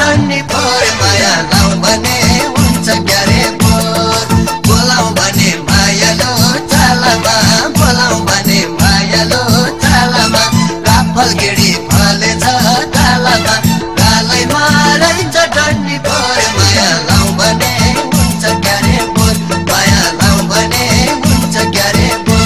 डन्डी फोर माया लाउ भने हुन्छ क्यारे बोर बोलाउ भने मायालो चालामा बोलाउ भने मायालो चालामा राफल गेडी फलेछ डालामा डालैमा रहन्छ डन्डी फोर माया लाउ भने हुन्छ क्यारे बोर माया लाउ भने हुन्छ क्यारे बोर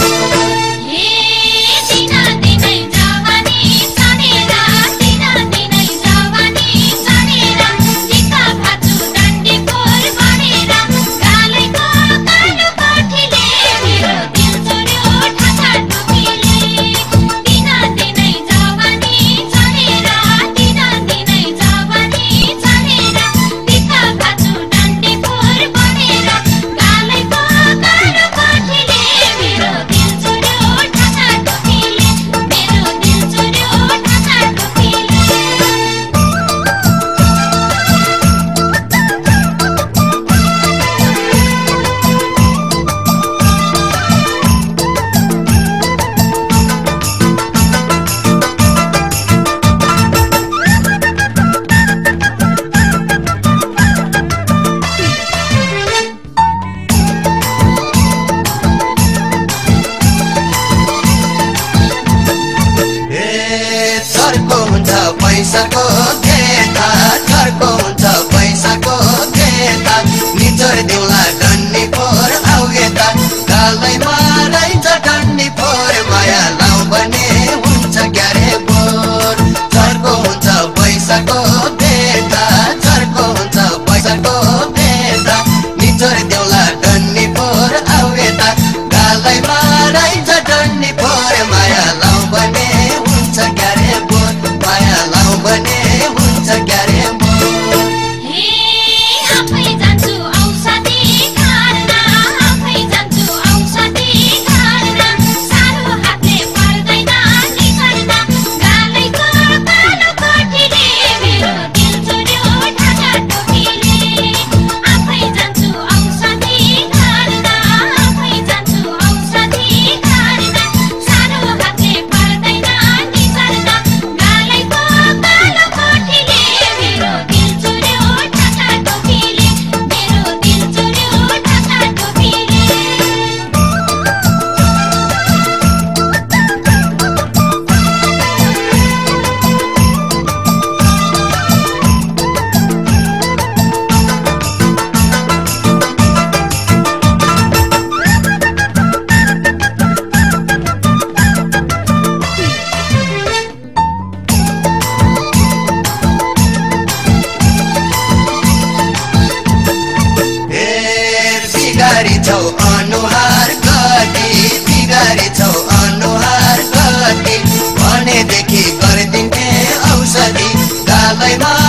पैसाको घेता घरको हुन्छ पैसाको घेता निचोर दिउला डन्डी फोर आउ यता गालैमा रहन्छ डन्डी फोर माया लाउ भने हुन्छ क्यारे बोर घरको हुन्छ पैसाको घेता घरको हुन्छ पैसाको घेता निचोर दिउला डन्डी फोर आउ यता गालैमा रहन्छ डन्डी फोर माया लाउ भने हुन्छ क्यारे बोर माया लाउ भने हुन्छ क्यारे बोर आफै जान्छु औषधि खान आफै जान्छु औषधि खान सानो हातले पर्दैन निखर्न गालैको कालो कोठीले मेरो दिल चुर्यो ढाका टोपीले आफै जान्छु औषधि खान आफै जान्छु औषधि खान सानो हातले पर्दैन निखर्न गालैको कालो कोठीले मेरो दिल चुर्यो ढाका टोपीले मेरो दिल चुर्यो ढाका टोपीले बिगारी छौ अनुहार कति बिगारी छौ अनुहार कति भनेदेखि गरिदिन्थे औषधि गालैमा